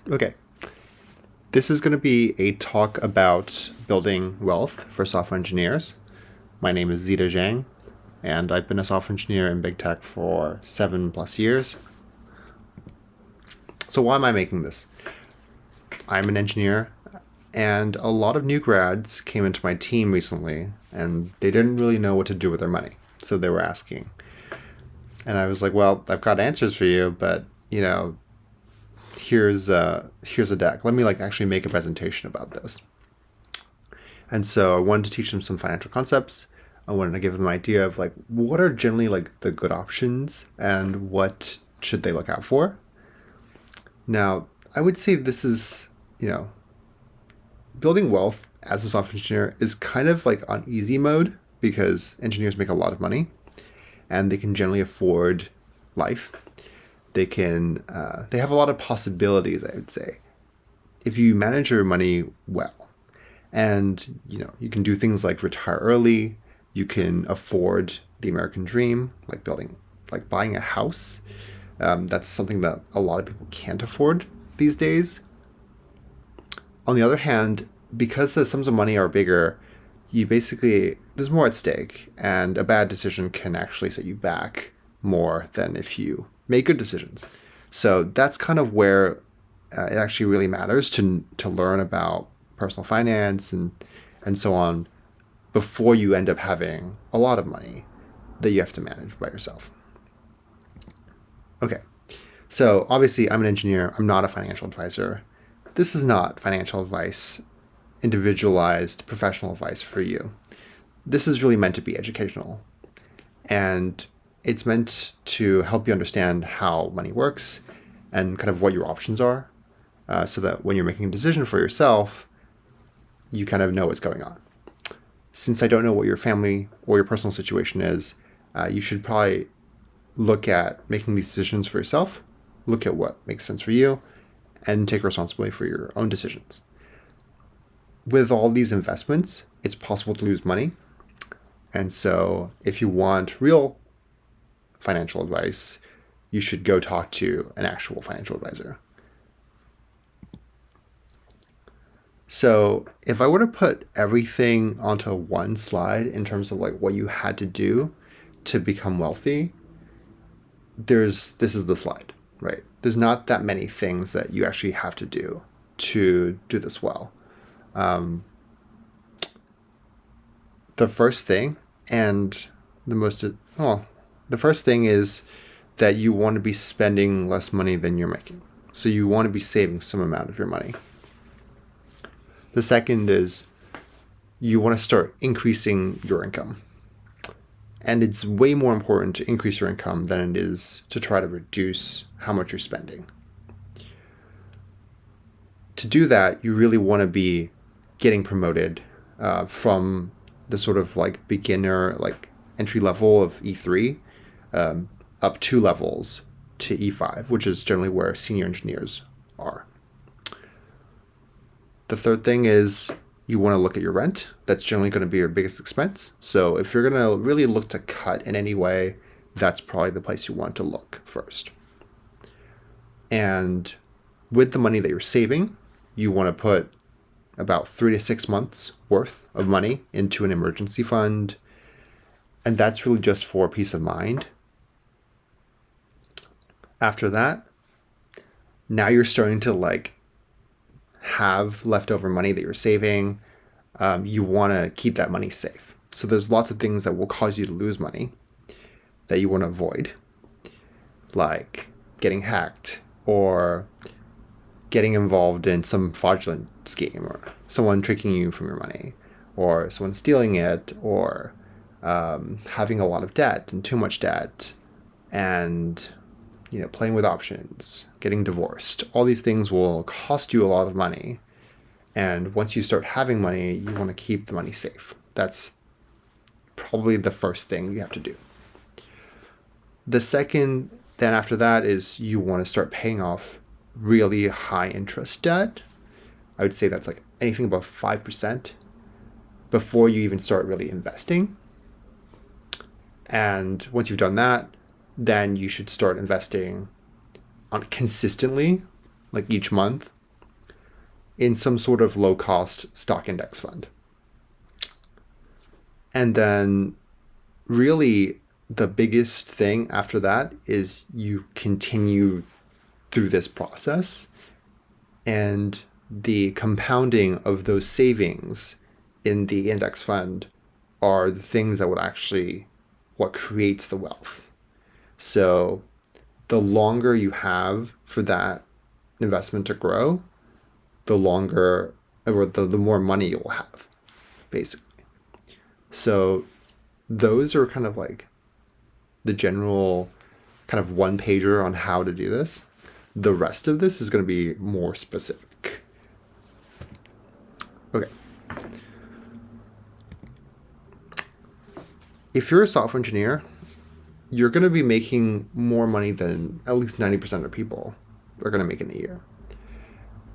Okay. This is going to be a talk about building wealth for software engineers. My name is Zita Zhang, and I've been a software engineer in big tech for 7+ years. So why am I making this? I'm an engineer, and a lot of new grads came into my team recently, and they didn't really know what to do with their money. So they were asking. And I was like, well, I've got answers for you, but, here's a deck. Let me actually make a presentation about this. And so I wanted to teach them some financial concepts. I wanted to give them an idea of what are generally the good options and what should they look out for. Now, I would say this is, building wealth as a software engineer is kind of on easy mode because engineers make a lot of money and they can generally afford life. They have a lot of possibilities, I would say, if you manage your money well. And, you can do things like retire early. You can afford the American dream, buying a house. That's something that a lot of people can't afford these days. On the other hand, because the sums of money are bigger, there's more at stake, and a bad decision can actually set you back more than if you make good decisions. So that's kind of where it actually really matters to learn about personal finance and so on before you end up having a lot of money that you have to manage by yourself. Okay, so obviously I'm an engineer. I'm not a financial advisor. This is not financial advice, individualized professional advice for you. This is really meant to be educational. And it's meant to help you understand how money works and kind of what your options are, so that when you're making a decision for yourself, you kind of know what's going on. Since I don't know what your family or your personal situation is, you should probably look at making these decisions for yourself, look at what makes sense for you, and take responsibility for your own decisions. With all these investments, it's possible to lose money. And so if you want real financial advice, you should go talk to an actual financial advisor. So if I were to put everything onto one slide in terms of what you had to do to become wealthy, this is the slide, right? There's not that many things that you actually have to do this well. The first thing the first thing is that you want to be spending less money than you're making. So you want to be saving some amount of your money. The second is you want to start increasing your income. And it's way more important to increase your income than it is to try to reduce how much you're spending. To do that, you really want to be getting promoted from the sort of beginner, entry level of E3 up 2 levels to E5, which is generally where senior engineers are. The third thing is you want to look at your rent. That's generally going to be your biggest expense. So if you're going to really look to cut in any way, that's probably the place you want to look first. And with the money that you're saving, you want to put about 3 to 6 months worth of money into an emergency fund. And that's really just for peace of mind. After that, now you're starting to have leftover money that you're saving. You want to keep that money safe. So there's lots of things that will cause you to lose money that you want to avoid, like getting hacked or getting involved in some fraudulent scheme or someone tricking you from your money or someone stealing it or having a lot of debt and too much debt and playing with options, getting divorced. All these things will cost you a lot of money. And once you start having money, you want to keep the money safe. That's probably the first thing you have to do. The second, then after that, is you want to start paying off really high interest debt. I would say that's anything above 5% before you even start really investing. And once you've done that, then you should start investing on consistently, each month, in some sort of low-cost stock index fund. And then really the biggest thing after that is you continue through this process, and the compounding of those savings in the index fund are the things that would actually what creates the wealth. So the longer you have for that investment to grow, the longer or the more money you'll have, basically. So those are kind of like the general kind of one pager on how to do this. The rest of this is going to be more specific. Okay. If you're a software engineer, you're going to be making more money than at least 90% of people are going to make in a year.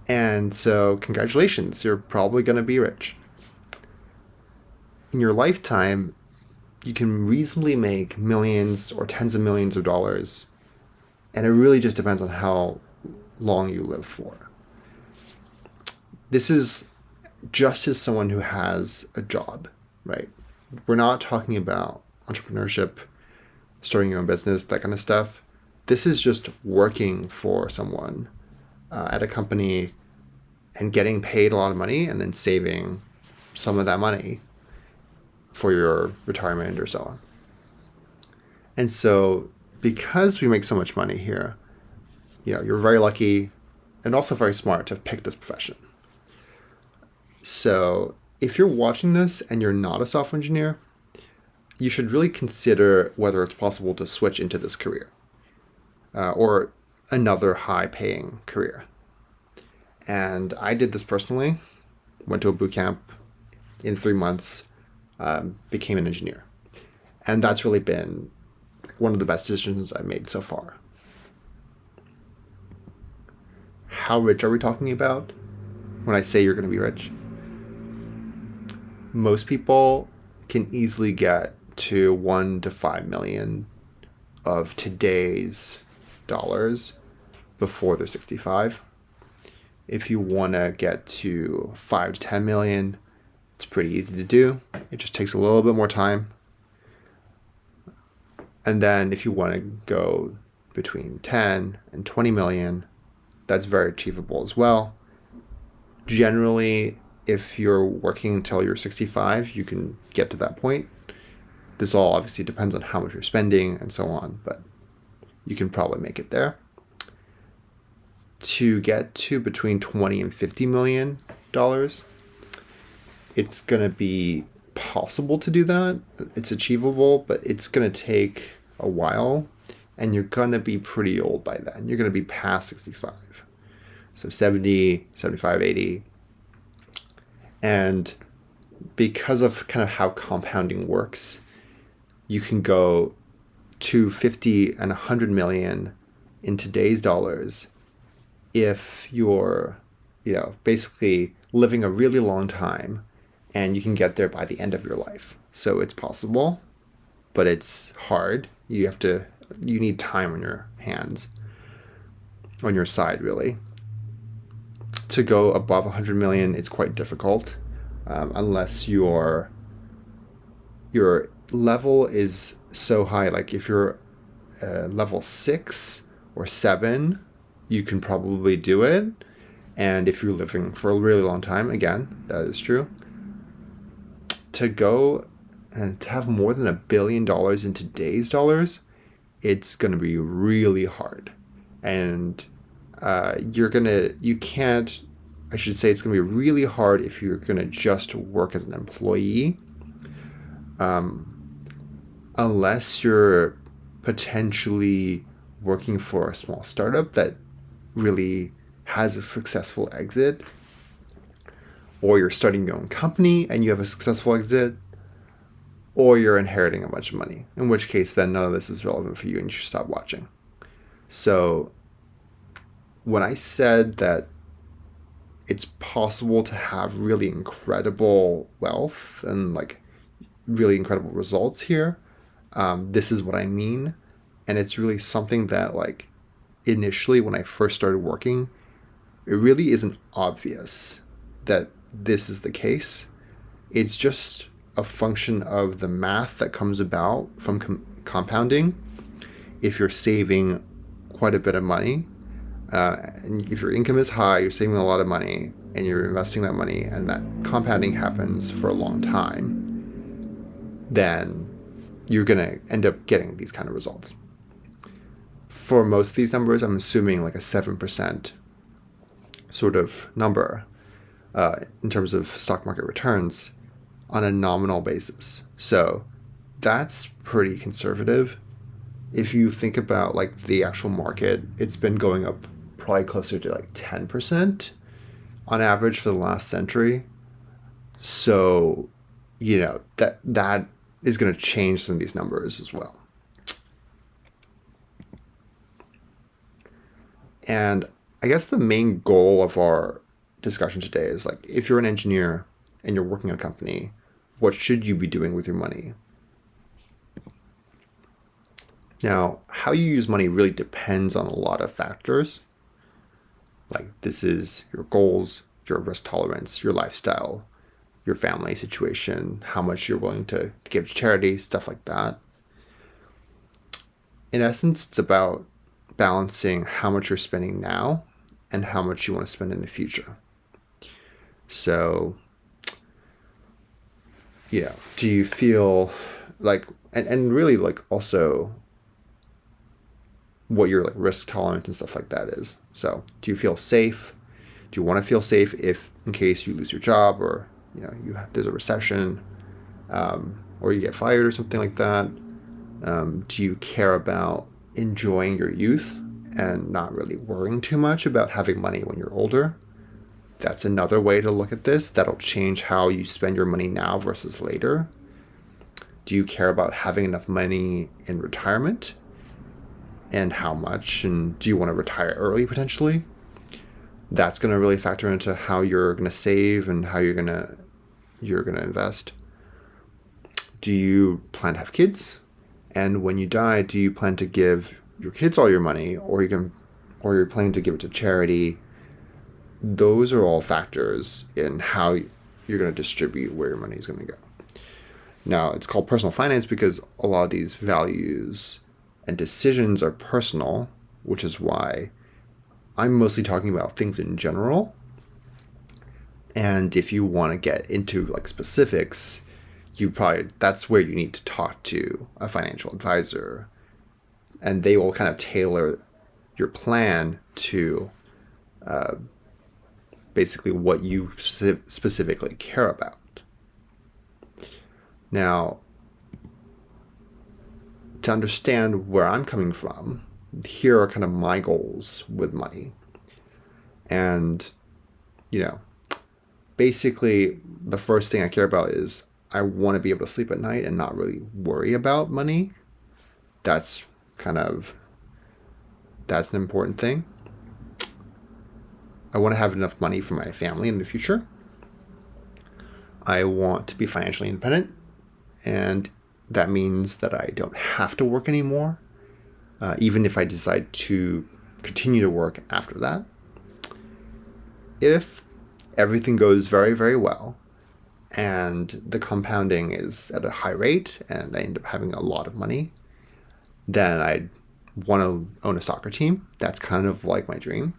And so congratulations, you're probably going to be rich. In your lifetime, you can reasonably make millions or tens of millions of dollars. And it really just depends on how long you live for. This is just as someone who has a job, right? We're not talking about entrepreneurship, starting your own business, that kind of stuff. This is just working for someone at a company and getting paid a lot of money and then saving some of that money for your retirement or so on. And so because we make so much money here, you're very lucky and also very smart to have picked this profession. So if you're watching this and you're not a software engineer, you should really consider whether it's possible to switch into this career or another high-paying career. And I did this personally, went to a boot camp in 3 months, became an engineer. And that's really been one of the best decisions I've made so far. How rich are we talking about when I say you're going to be rich? Most people can easily get to 1 to 5 million of today's dollars before they're 65. If you want to get to 5 to 10 million, it's pretty easy to do. It just takes a little bit more time. And then if you want to go between 10 and 20 million, that's very achievable as well. Generally, if you're working until you're 65, you can get to that point. This all obviously depends on how much you're spending and so on, but you can probably make it there. To get to between 20 and 50 million dollars, it's going to be possible to do that. It's achievable, but it's going to take a while, and you're going to be pretty old by then. You're going to be past 65. So 70, 75, 80. And because of kind of how compounding works, you can go to 50 and 100 million in today's dollars if you're, basically living a really long time, and you can get there by the end of your life. So it's possible, but it's hard. You need time on your hands, on your side, really. To go above 100 million, it's quite difficult, unless your level is so high. Like if you're level 6 or 7, you can probably do it. And if you're living for a really long time, again, that is true. To go and to have more than $1 billion in today's dollars, it's going to be really hard. And it's going to be really hard if you're going to just work as an employee. Unless you're potentially working for a small startup that really has a successful exit, or you're starting your own company and you have a successful exit, or you're inheriting a bunch of money, in which case then none of this is relevant for you and you should stop watching. So when I said that it's possible to have really incredible wealth and like really incredible results here, this is what I mean. And it's really something that, like, initially when I first started working, it really isn't obvious that this is the case. It's just a function of the math that comes about from compounding. If you're saving quite a bit of money, and if your income is high, you're saving a lot of money, and you're investing that money, and that compounding happens for a long time, then you're going to end up getting these kind of results. For most of these numbers, I'm assuming like a 7% sort of number in terms of stock market returns on a nominal basis. So that's pretty conservative. If you think about like the actual market, it's been going up probably closer to like 10% on average for the last century. So, that is going to change some of these numbers as well. And I guess the main goal of our discussion today is like, if you're an engineer and you're working at a company, what should you be doing with your money? Now, how you use money really depends on a lot of factors. Like, this is your goals, your risk tolerance, your lifestyle, your family situation, how much you're willing to give to charity, stuff like that. In essence, it's about balancing how much you're spending now and how much you want to spend in the future. So, do you feel like, and really like also what your like risk tolerance and stuff like that is. So do you feel safe? Do you want to feel safe if in case you lose your job, or there's a recession, or you get fired or something like that? Do you care about enjoying your youth and not really worrying too much about having money when you're older? That's another way to look at this. That'll change how you spend your money now versus later. Do you care about having enough money in retirement? And how much? And do you want to retire early potentially? That's going to really factor into how you're going to save and how you're going to invest. Do you plan to have kids? And when you die, do you plan to give your kids all your money, or you're planning to give it to charity? Those are all factors in how you're going to distribute where your money is going to go. Now, it's called personal finance because a lot of these values and decisions are personal, which is why I'm mostly talking about things in general. And if you want to get into like specifics, that's where you need to talk to a financial advisor, and they will kind of tailor your plan to basically what you specifically care about. Now, to understand where I'm coming from, here are kind of my goals with money. And, basically the first thing I care about is I want to be able to sleep at night and not really worry about money. That's an important thing. I want to have enough money for my family in the future. I want to be financially independent, and that means that I don't have to work anymore, even if I decide to continue to work after that. If everything goes very, very well, and the compounding is at a high rate, and I end up having a lot of money, then I'd want to own a soccer team. That's kind of like my dream.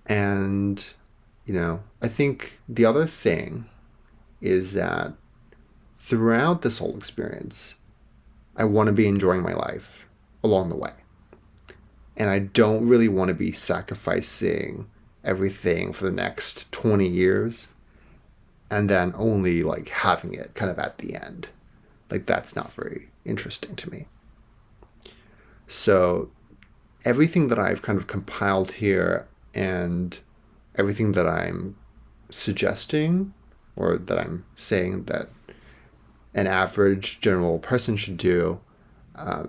And, I think the other thing is that throughout this whole experience, I want to be enjoying my life along the way. And I don't really want to be sacrificing everything for the next 20 years and then only like having it kind of at the end. Like, that's not very interesting to me. So everything that I've kind of compiled here and everything that I'm suggesting, or that I'm saying that an average general person should do,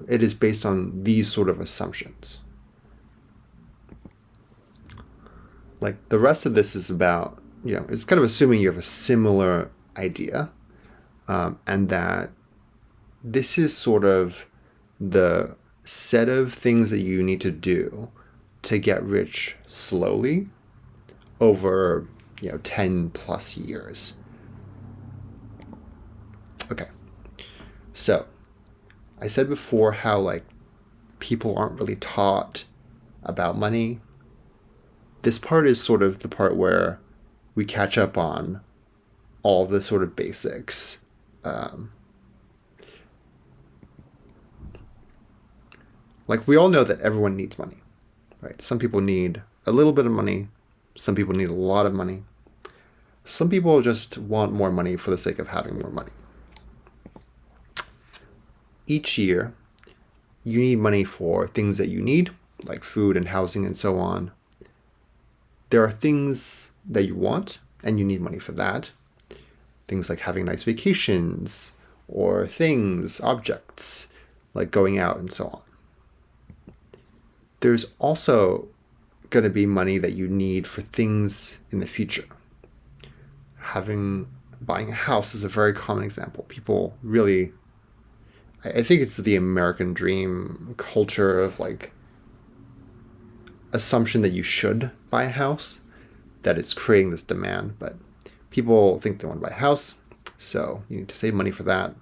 it is based on these sort of assumptions. Like, the rest of this is about, it's kind of assuming you have a similar idea, and that this is sort of the set of things that you need to do to get rich slowly over 10 plus years. Okay, so I said before how like people aren't really taught about money. This part is sort of the part where we catch up on all the sort of basics. Like we all know that everyone needs money, right? Some people need a little bit of money. Some people need a lot of money. Some people just want more money for the sake of having more money. Each year, you need money for things that you need, like food and housing and so on. There are things that you want, and you need money for that. Things like having nice vacations, or things, objects, like going out and so on. There's also going to be money that you need for things in the future. Buying a house is a very common example. People really, I think it's the American dream culture of like assumption that you should buy a house, that it's creating this demand. But people think they want to buy a house, so you need to save money for that.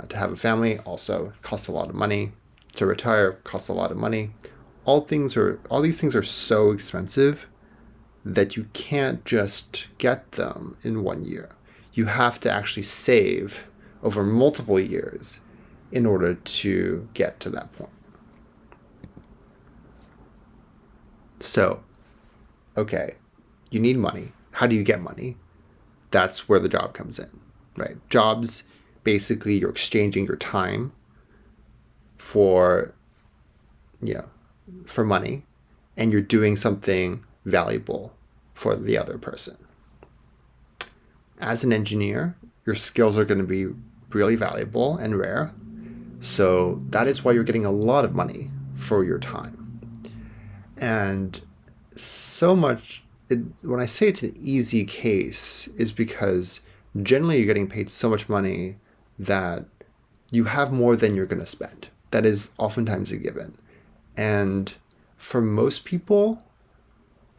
To have a family also costs a lot of money. To retire costs a lot of money. All these things are so expensive that you can't just get them in 1 year. You have to actually save over multiple years in order to get to that point. So, okay, you need money. How do you get money? That's where the job comes in, right? Jobs, basically you're exchanging your time for money, and you're doing something valuable for the other person. As an engineer, your skills are going to be really valuable and rare. So that is why you're getting a lot of money for your time. And so much, when I say it's an easy case, is because generally you're getting paid so much money that you have more than you're going to spend. That is oftentimes a given. And for most people,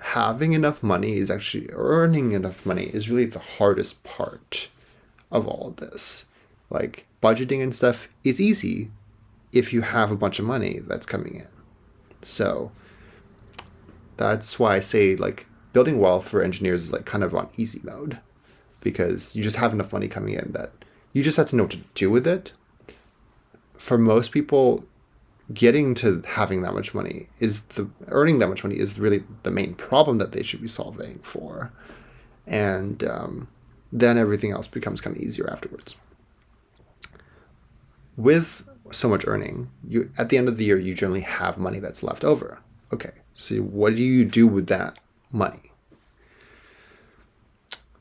having enough money is actually, earning enough money is really the hardest part of all of this. Like budgeting and stuff is easy if you have a bunch of money that's coming in. So that's why I say like building wealth for engineers is like kind of on easy mode, because you just have enough money coming in that you just have to know what to do with it. For most people, getting to having that much money earning that much money is really the main problem that they should be solving for. And then everything else becomes kind of easier afterwards. With so much earning, at the end of the year, you generally have money that's left over. Okay, so what do you do with that money?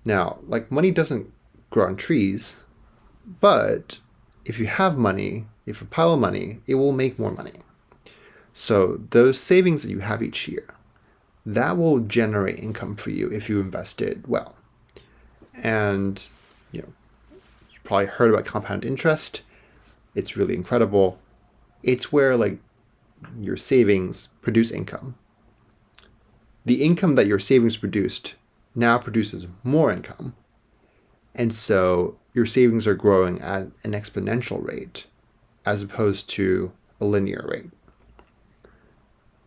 Now, like money doesn't grow on trees, but if you have money, if you pile of money, it will make more money. So those savings that you have each year, that will generate income for you if you invest it well. And you probably heard about compound interest. It's really incredible. It's where like your savings produce income. The income that your savings produced now produces more income. And so your savings are growing at an exponential rate as opposed to a linear rate.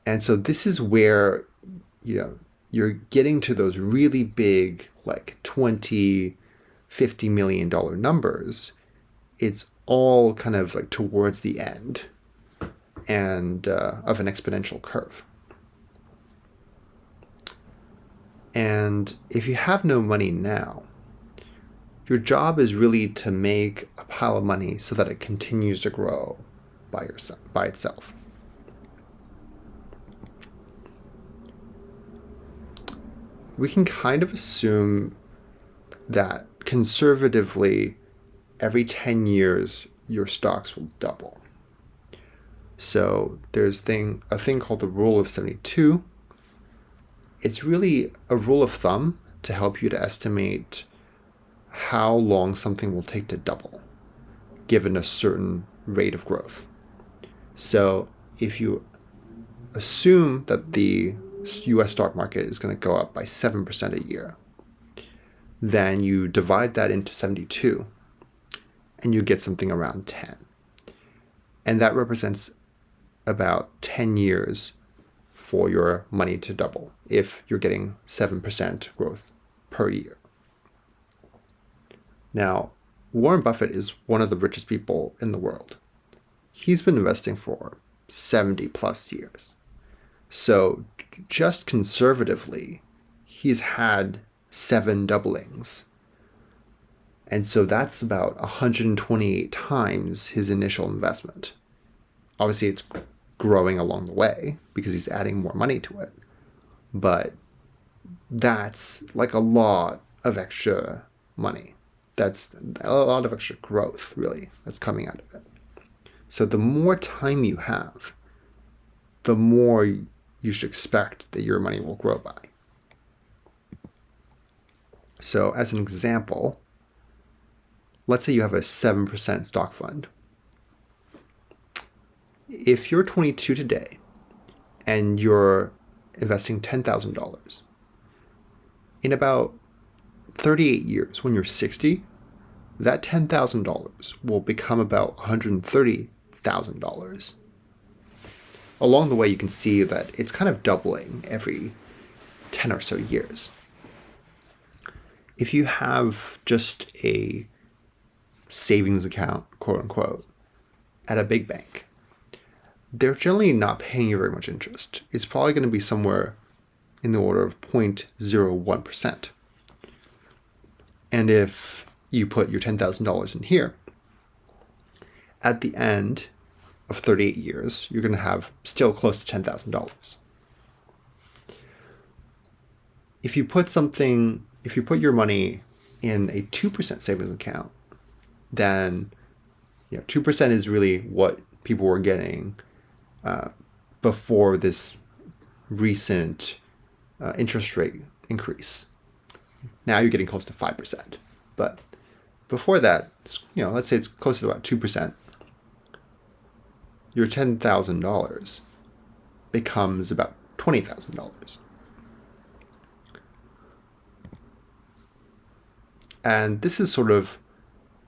And so this is where, you're getting to those really big, like $20, $50 million numbers. It's all kind of like towards the end and of an exponential curve. And if you have no money now, your job is really to make a pile of money so that it continues to grow by itself. We can kind of assume that conservatively, every 10 years, your stocks will double. So there's a thing called the rule of 72. It's really a rule of thumb to help you to estimate how long something will take to double, given a certain rate of growth. So if you assume that the US stock market is going to go up by 7% a year. Then you divide that into 72 and you get something around 10. And that represents about 10 years for your money to double if you're getting 7% growth per year. Now, Warren Buffett is one of the richest people in the world. He's been investing for 70 plus years. So just conservatively, he's had 7 doublings. And so that's about 128 times his initial investment. Obviously, it's growing along the way because he's adding more money to it. But that's like a lot of extra money. That's a lot of extra growth, really, that's coming out of it. So the more time you have, the more you should expect that your money will grow by. So as an example, let's say you have a 7% stock fund. If you're 22 today and you're investing $10,000, in about 38 years, when you're 60, that $10,000 will become about $130,000. Along the way, you can see that it's kind of doubling every 10 or so years. If you have just a savings account, quote unquote, at a big bank, they're generally not paying you very much interest. It's probably going to be somewhere in the order of 0.01%. And if you put your $10,000 in here, at the end of 38 years, you're going to have still close to $10,000. If you put your money in a 2% savings account, then 2% is really what people were getting before this recent interest rate increase. Now you're getting close to 5%. But before that, let's say it's close to about 2%. Your $10,000 becomes about $20,000. And this is sort of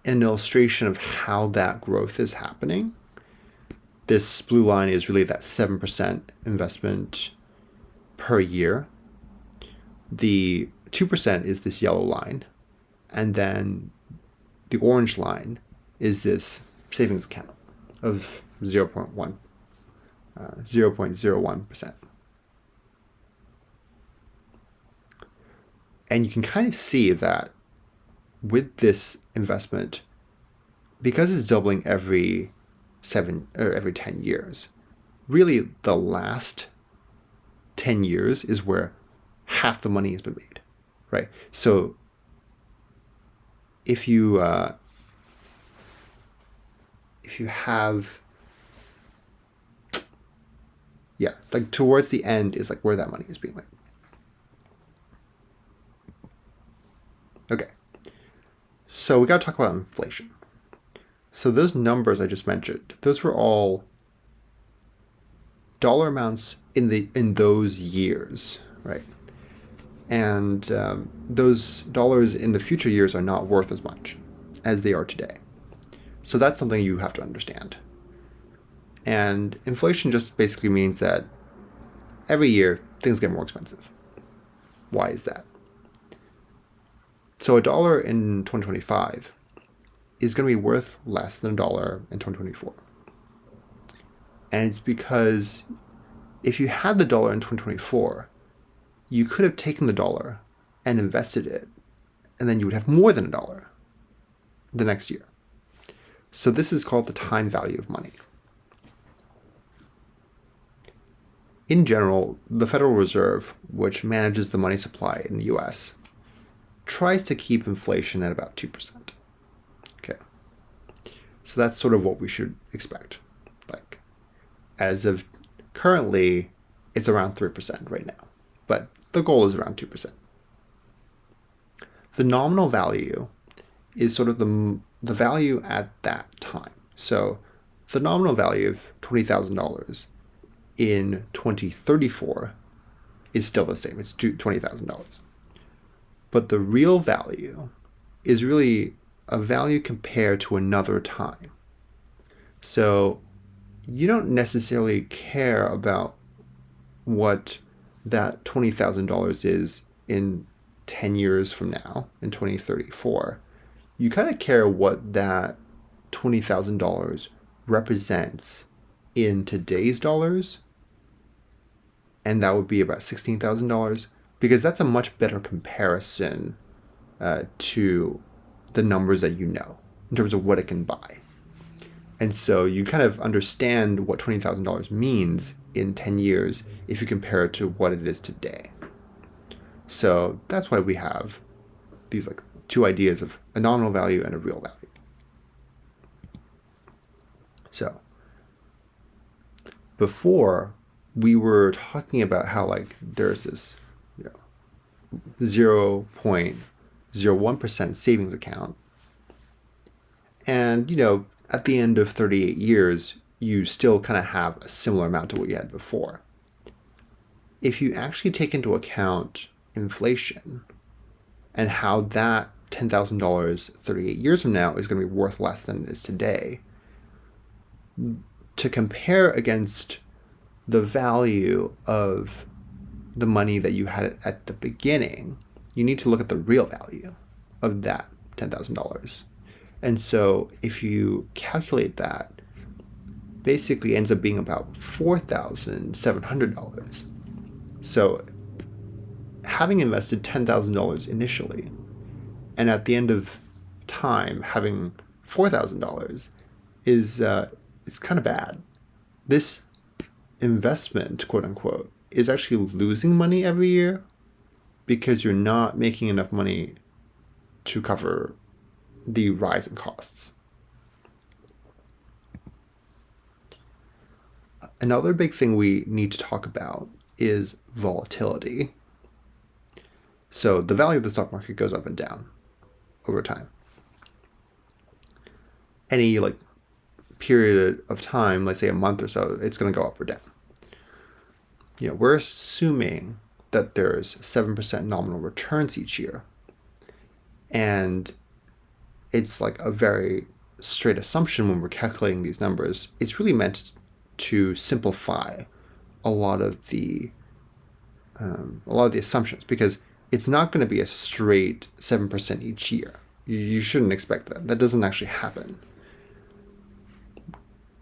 an illustration of how that growth is happening. This blue line is really that 7% investment per year. The 2% is this yellow line. And then the orange line is this savings account of 0.01%. And you can kind of see that with this investment, because it's doubling every 10 years, really the last 10 years is where half the money has been made, right? So if you have, like towards the end is like where that money is being made. Okay. So we got to talk about inflation. So those numbers I just mentioned, those were all dollar amounts in those years, right? And those dollars in the future years are not worth as much as they are today. So that's something you have to understand. And inflation just basically means that every year things get more expensive. Why is that? So $1 in 2025 is going to be worth less than $1 in 2024. And it's because if you had the dollar in 2024, you could have taken the dollar and invested it, and then you would have more than $1 the next year. So this is called the time value of money. In general, the Federal Reserve, which manages the money supply in the US, tries to keep inflation at about 2%. Okay. So that's sort of what we should expect. Like, as of currently, it's around 3% right now, but the goal is around 2%. The nominal value is sort of the value at that time. So the nominal value of $20,000 in 2034 is still the same. It's $20,000. But the real value is really a value compared to another time. So you don't necessarily care about what that $20,000 is in 10 years from now, in 2034. You kind of care what that $20,000 represents in today's dollars, and that would be about $16,000, because that's a much better comparison to the numbers that you know in terms of what it can buy. And so you kind of understand what $20,000 means in 10 years if you compare it to what it is today. So that's why we have these like two ideas of a nominal value and a real value. So before, we were talking about how like there's this 0.01% savings account, and at the end of 38 years you still kind of have a similar amount to what you had before. If you actually take into account inflation and how that $10,000 38 years from now is going to be worth less than it is today, to compare against the value of the money that you had at the beginning, you need to look at the real value of that $10,000. And so if you calculate that, basically ends up being about $4,700. So having invested $10,000 initially, and at the end of time having $4,000 is kind of bad. This investment, quote unquote, is actually losing money every year because you're not making enough money to cover the rise in costs. Another big thing we need to talk about is volatility. So the value of the stock market goes up and down over time. Any period of time, let's say a month or so, it's going to go up or down. We're assuming that there's 7% nominal returns each year. And it's like a very straight assumption when we're calculating these numbers. It's really meant to simplify a lot of the assumptions, because it's not going to be a straight 7% each year. You shouldn't expect that. That doesn't actually happen.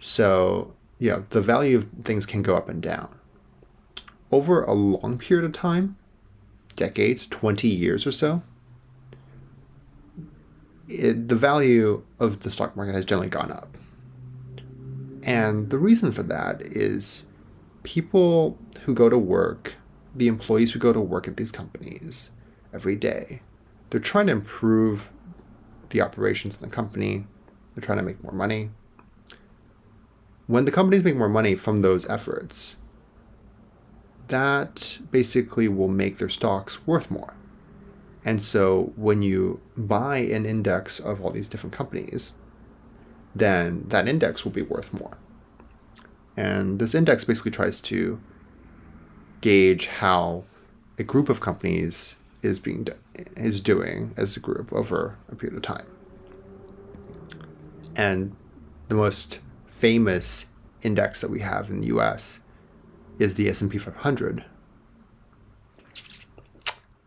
So, the value of things can go up and down. Over a long period of time, decades, 20 years or so, the value of the stock market has generally gone up. And the reason for that is people who go to work, the employees who go to work at these companies every day, they're trying to improve the operations of the company. They're trying to make more money. When the companies make more money from those efforts, that basically will make their stocks worth more. And so when you buy an index of all these different companies, then that index will be worth more. And this index basically tries to gauge how a group of companies is doing as a group over a period of time. And the most famous index that we have in the US is the S&P 500.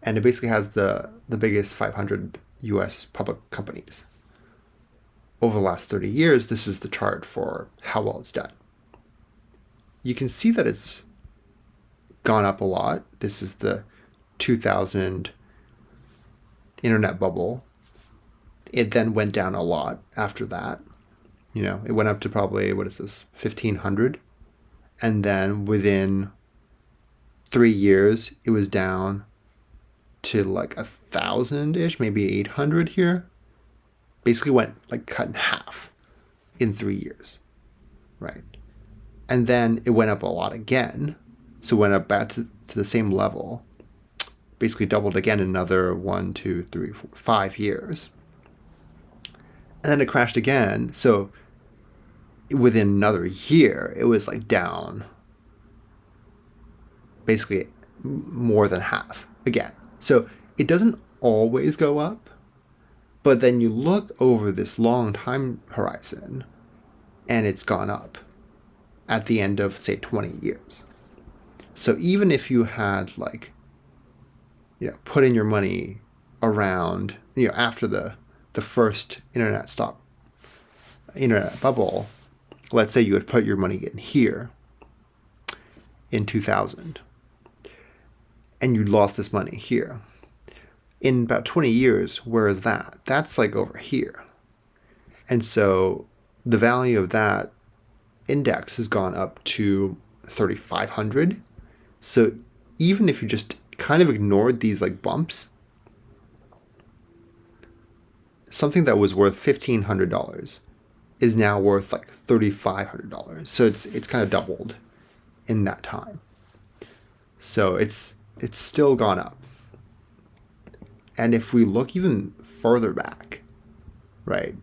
And it basically has the biggest 500 US public companies. Over the last 30 years, this is the chart for how well it's done. You can see that it's gone up a lot. This is the 2000 internet bubble. It then went down a lot after that. It went up to probably, 1,500. And then within 3 years, it was down to 1,000-ish, maybe 800 here. Basically went cut in half in 3 years, right? And then it went up a lot again. So it went up back to the same level, basically doubled again in another 1, 2, 3, 4, 5 years. And then it crashed again. So within another year, it was down basically more than half again. So it doesn't always go up, but then you look over this long time horizon and it's gone up at the end of, say, 20 years. So even if you had put in your money around, after the first internet bubble, let's say you had put your money in here in 2000 and you lost this money here. In about 20 years, where is that? That's over here. And so the value of that index has gone up to 3,500. So even if you just kind of ignored these bumps, something that was worth $1,500 is now worth $3,500. So it's kind of doubled in that time. So it's still gone up. And if we look even further back, right?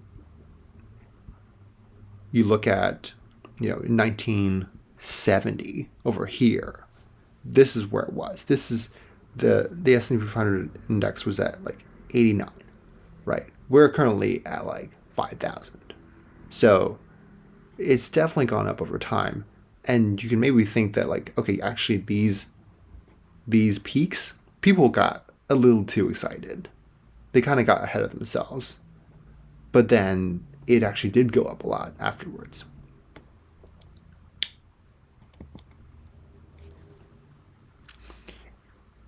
You look at 1970 over here. This is where it was. This is the S&P 500 index was at 89, right? We're currently at 5,000. So it's definitely gone up over time. And you can maybe think that okay, actually these peaks, people got a little too excited. They kind of got ahead of themselves. But then it actually did go up a lot afterwards.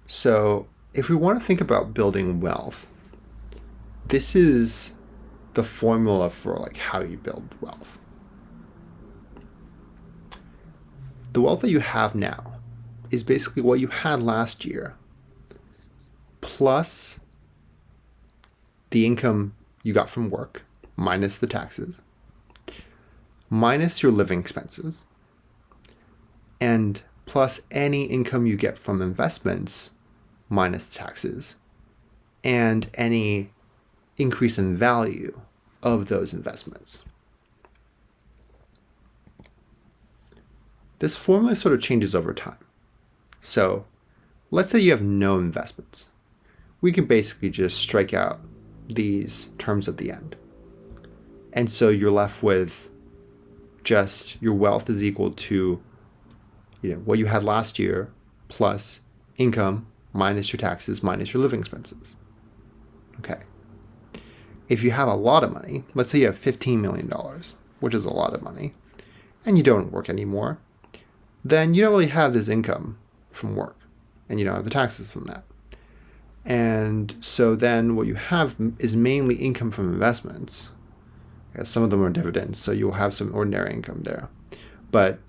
So if we want to think about building wealth, this is the formula for how you build wealth. The wealth that you have now is basically what you had last year plus the income you got from work minus the taxes minus your living expenses and plus any income you get from investments minus the taxes and any increase in value of those investments. This formula sort of changes over time. So let's say you have no investments. We can basically just strike out these terms at the end. And so you're left with just your wealth is equal to what you had last year plus income minus your taxes minus your living expenses. Okay. If you have a lot of money, let's say you have $15 million, which is a lot of money, and you don't work anymore, then you don't really have this income from work, and you don't have the taxes from that. And so then what you have is mainly income from investments. Some of them are dividends, so you'll have some ordinary income there. But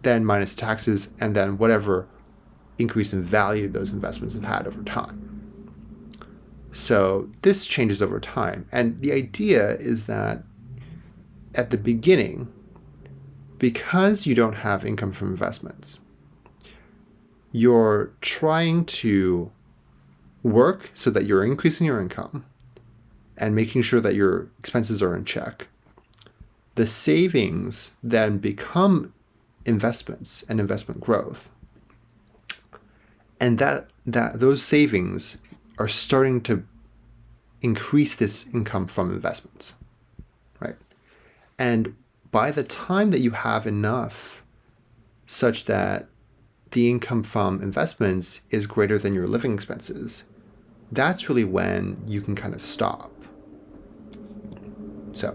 then minus taxes and then whatever increase in value those investments have had over time. So this changes over time. And the idea is that at the beginning, because you don't have income from investments, you're trying to work so that you're increasing your income and making sure that your expenses are in check. The savings then become investments and investment growth. And that those savings are starting to increase this income from investments, right? And by the time that you have enough such that the income from investments is greater than your living expenses, that's really when you can kind of stop. So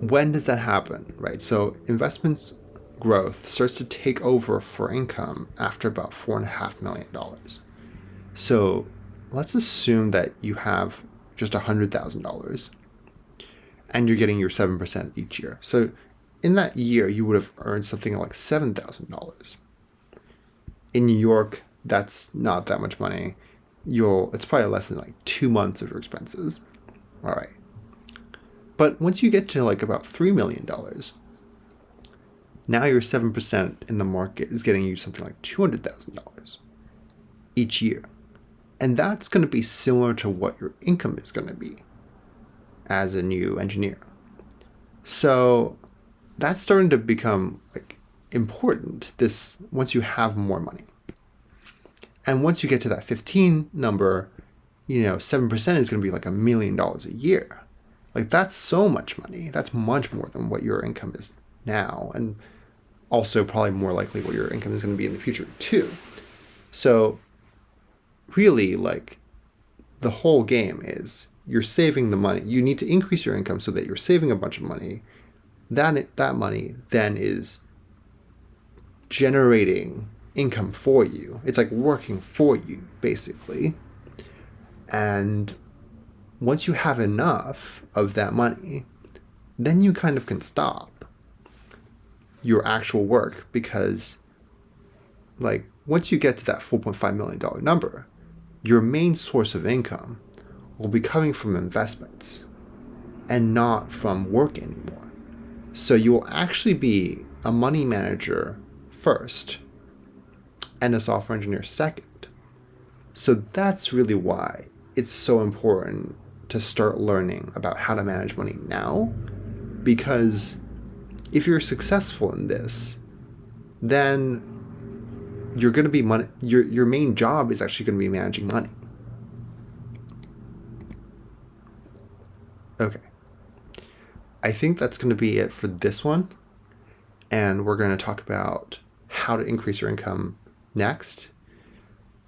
when does that happen, right? So investments growth starts to take over for income after about $4.5 million. So let's assume that you have just $100,000 and you're getting your 7% each year. So in that year, you would have earned something like $7,000. In New York, that's not that much money. It's probably less than 2 months of your expenses. All right. But once you get to about $3 million, now your 7% in the market is getting you something like $200,000 each year. And that's going to be similar to what your income is going to be as a new engineer. So that's starting to become important, this once you have more money. And once you get to that 15 number, 7% is going to be like $1 million a year. Like, that's so much money. That's much more than what your income is now, and also probably more likely what your income is going to be in the future too. So really, like, the whole game is you're saving the money. You need to increase your income so that you're saving a bunch of money. That money then is generating income for you. It's like working for you, basically. And once you have enough of that money, then you kind of can stop your actual work, because like once you get to that $4.5 million number, your main source of income will be coming from investments and not from work anymore. So you will actually be a money manager first and a software engineer second. So that's really why it's so important to start learning about how to manage money now, because if you're successful in this, then you're going to be money. Your main job is actually going to be managing money. Okay. I think that's going to be it for this one. And we're going to talk about how to increase your income next